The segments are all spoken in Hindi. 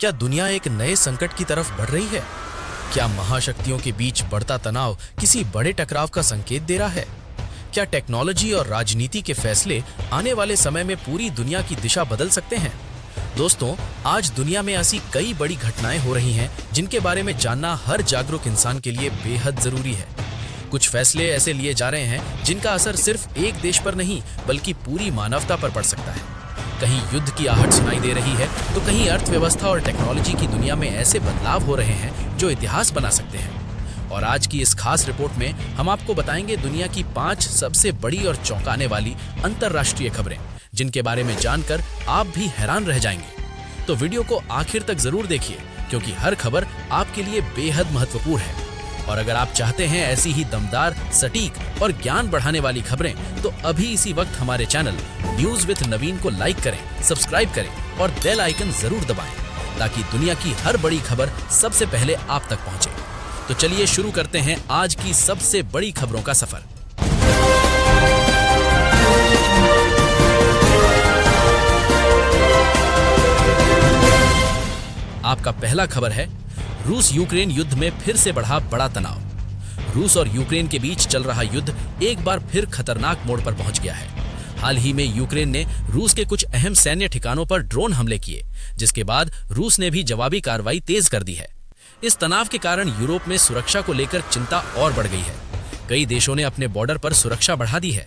क्या दुनिया एक नए संकट की तरफ बढ़ रही है? क्या महाशक्तियों के बीच बढ़ता तनाव किसी बड़े टकराव का संकेत दे रहा है? क्या टेक्नोलॉजी और राजनीति के फैसले आने वाले समय में पूरी दुनिया की दिशा बदल सकते हैं? दोस्तों, आज दुनिया में ऐसी कई बड़ी घटनाएं हो रही हैं जिनके बारे में जानना हर जागरूक इंसान के लिए बेहद जरूरी है। कुछ फैसले ऐसे लिए जा रहे हैं जिनका असर सिर्फ एक देश पर नहीं बल्कि पूरी मानवता पर पड़ सकता है। कहीं युद्ध की आहट सुनाई दे रही है तो कहीं अर्थव्यवस्था और टेक्नोलॉजी की दुनिया में ऐसे बदलाव हो रहे हैं जो इतिहास बना सकते हैं। और आज की इस खास रिपोर्ट में हम आपको बताएंगे दुनिया की 5 सबसे बड़ी और चौंकाने वाली अंतर्राष्ट्रीय खबरें, जिनके बारे में जानकर आप भी हैरान रह जाएंगे। तो वीडियो को आखिर तक जरूर देखिए, क्योंकि हर खबर आपके लिए बेहद महत्वपूर्ण है। और अगर आप चाहते हैं ऐसी ही दमदार, सटीक और ज्ञान बढ़ाने वाली खबरें, तो अभी इसी वक्त हमारे चैनल न्यूज विद नवीन को लाइक करें, सब्सक्राइब करें और बेल आइकन जरूर दबाएं, ताकि दुनिया की हर बड़ी खबर सबसे पहले आप तक पहुंचे। तो चलिए शुरू करते हैं आज की सबसे बड़ी खबरों का सफर। आपका पहला खबर है, रूस यूक्रेन युद्ध में फिर से बढ़ा बड़ा तनाव। रूस और यूक्रेन के बीच चल रहा युद्ध एक बार फिर खतरनाक मोड़ पर पहुंच गया है। हाल ही में यूक्रेन ने रूस के कुछ अहम सैन्य ठिकानों पर ड्रोन हमले किए, जिसके बाद रूस ने भी जवाबी कार्रवाई तेज कर दी है। इस तनाव के कारण यूरोप में सुरक्षा को लेकर चिंता और बढ़ गई है। कई देशों ने अपने बॉर्डर पर सुरक्षा बढ़ा दी है।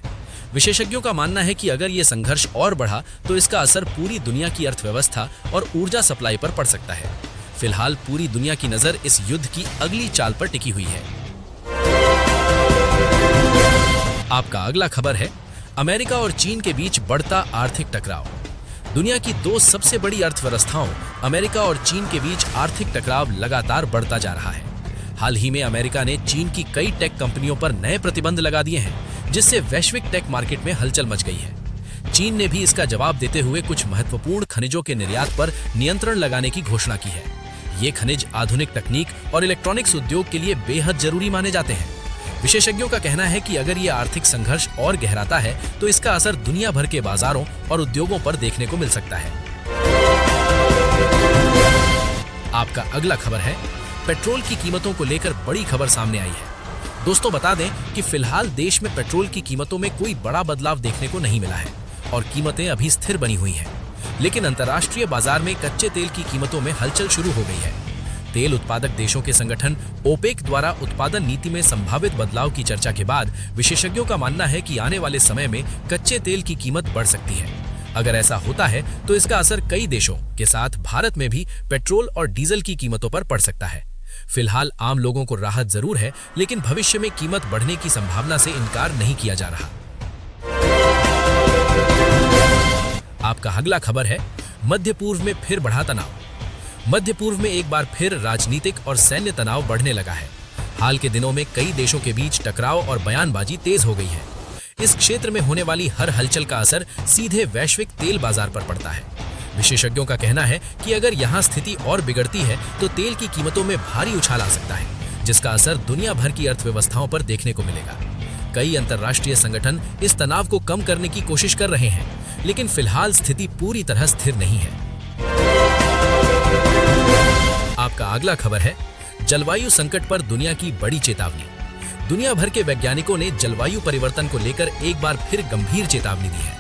विशेषज्ञों का मानना है कि अगर ये संघर्ष और बढ़ा तो इसका असर पूरी दुनिया की अर्थव्यवस्था और ऊर्जा सप्लाई पर पड़ सकता है। फिलहाल पूरी दुनिया की नजर इस युद्ध की अगली चाल पर टिकी हुई है। आपका अगला खबर है, अमेरिका और चीन के बीच बढ़ता आर्थिक टकराव। दुनिया की 2 सबसे बड़ी अर्थव्यवस्थाओं अमेरिका और चीन के बीच आर्थिक टकराव लगातार बढ़ता जा रहा है। हाल ही में अमेरिका ने चीन की कई टेक कंपनियों पर नए प्रतिबंध लगा दिए हैं, जिससे वैश्विक टेक मार्केट में हलचल मच गई है। चीन ने भी इसका जवाब देते हुए कुछ महत्वपूर्ण खनिजों के निर्यात पर नियंत्रण लगाने की घोषणा की है। ये खनिज आधुनिक तकनीक और इलेक्ट्रॉनिक्स उद्योग के लिए बेहद जरूरी माने जाते हैं। विशेषज्ञों का कहना है कि अगर ये आर्थिक संघर्ष और गहराता है तो इसका असर दुनिया भर के बाजारों और उद्योगों पर देखने को मिल सकता है। आपका अगला खबर है, पेट्रोल की कीमतों को लेकर बड़ी खबर सामने आई है। दोस्तों, बता दें कि फिलहाल देश में पेट्रोल की कीमतों में कोई बड़ा बदलाव देखने को नहीं मिला है और कीमतें अभी स्थिर बनी हुई हैं। लेकिन अंतर्राष्ट्रीय बाजार में कच्चे तेल की कीमतों में हलचल शुरू हो गई है। तेल उत्पादक देशों के संगठन ओपेक द्वारा उत्पादन नीति में संभावित बदलाव की चर्चा के बाद विशेषज्ञों का मानना है कि आने वाले समय में कच्चे तेल की कीमत बढ़ सकती है। अगर ऐसा होता है तो इसका असर कई देशों के साथ भारत में भी पेट्रोल और डीजल की कीमतों पर पड़ सकता है। फिलहाल आम लोगों को राहत जरूर है, लेकिन भविष्य में कीमत बढ़ने की संभावना से इनकार नहीं किया जा रहा। आपका अगला खबर है, मध्य पूर्व में फिर बढ़ा तनाव। मध्य पूर्व में एक बार फिर राजनीतिक और सैन्य तनाव बढ़ने लगा है। हाल के दिनों में कई देशों के बीच टकराव और बयानबाजी तेज हो गई है। इस क्षेत्र में होने वाली हर हलचल का असर सीधे वैश्विक तेल बाजार पर पड़ता है। विशेषज्ञों का कहना है कि अगर यहाँ स्थिति और बिगड़ती है तो तेल की कीमतों में भारी उछाल आ सकता है, जिसका असर दुनिया भर की अर्थव्यवस्थाओं पर देखने को मिलेगा। कई अंतर्राष्ट्रीय संगठन इस तनाव को कम करने की कोशिश कर रहे हैं, लेकिन फिलहाल स्थिति पूरी तरह स्थिर नहीं है। आपका अगला खबर है, जलवायु संकट पर दुनिया की बड़ी चेतावनी। दुनिया भर के वैज्ञानिकों ने जलवायु परिवर्तन को लेकर एक बार फिर गंभीर चेतावनी दी है।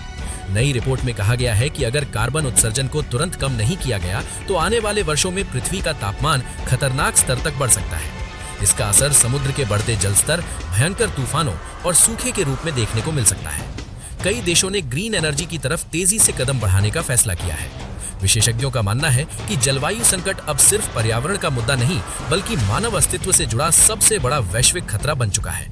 नई रिपोर्ट में कहा गया है कि अगर कार्बन उत्सर्जन को तुरंत कम नहीं किया गया तो आने वाले वर्षों में पृथ्वी का तापमान खतरनाक स्तर तक बढ़ सकता है। इसका असर समुद्र के बढ़ते जलस्तर, भयंकर तूफानों और सूखे के रूप में देखने को मिल सकता है। कई देशों ने ग्रीन एनर्जी की तरफ तेजी से कदम बढ़ाने का फैसला किया है। विशेषज्ञों का मानना है कि जलवायु संकट अब सिर्फ पर्यावरण का मुद्दा नहीं, बल्कि मानव अस्तित्व से जुड़ा सबसे बड़ा वैश्विक खतरा बन चुका है।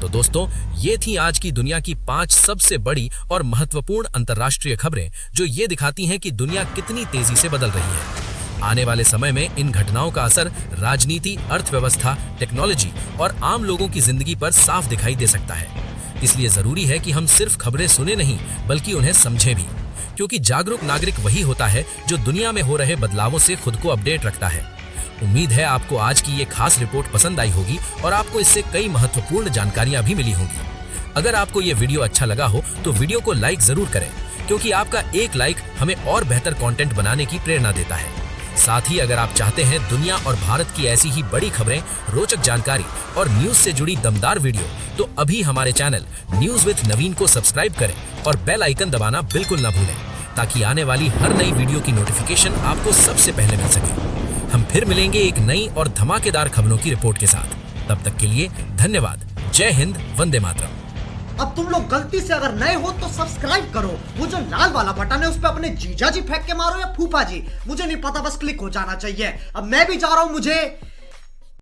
तो दोस्तों, ये थी आज की दुनिया की 5 सबसे बड़ी और महत्वपूर्ण अंतर्राष्ट्रीय खबरें, जो ये दिखाती हैं कि दुनिया कितनी तेजी से बदल रही है। आने वाले समय में इन घटनाओं का असर राजनीति, अर्थव्यवस्था, टेक्नोलॉजी और आम लोगों की जिंदगी पर साफ दिखाई दे सकता है। इसलिए जरूरी है कि हम सिर्फ खबरें सुने नहीं, बल्कि उन्हें समझें भी, क्योंकि जागरूक नागरिक वही होता है जो दुनिया में हो रहे बदलावों से खुद को अपडेट रखता है। उम्मीद है आपको आज की ये खास रिपोर्ट पसंद आई होगी और आपको इससे कई महत्वपूर्ण जानकारियां भी मिली होंगी। अगर आपको ये वीडियो अच्छा लगा हो तो वीडियो को लाइक जरूर करें, क्योंकि आपका एक लाइक हमें और बेहतर कंटेंट बनाने की प्रेरणा देता है। साथ ही अगर आप चाहते हैं दुनिया और भारत की ऐसी ही बड़ी खबरें, रोचक जानकारी और न्यूज से जुड़ी दमदार वीडियो, तो अभी हमारे चैनल न्यूज विद नवीन को सब्सक्राइब करें और बेल आइकन दबाना बिल्कुल न भूलें, ताकि आने वाली हर नई वीडियो की नोटिफिकेशन आपको सबसे पहले मिल सके। हम फिर मिलेंगे एक नई और धमाकेदार खबरों की रिपोर्ट के साथ। तब तक के लिए धन्यवाद। जय हिंद, वंदे मातरम। अब तुम लोग गलती से अगर नए हो तो सब्सक्राइब करो। वो जो लाल वाला बटन है उस पे अपने जीजा जी फेंक के मारो या फूफा जी, मुझे नहीं पता, बस क्लिक हो जाना चाहिए। अब मैं भी जा रहा हूं, मुझे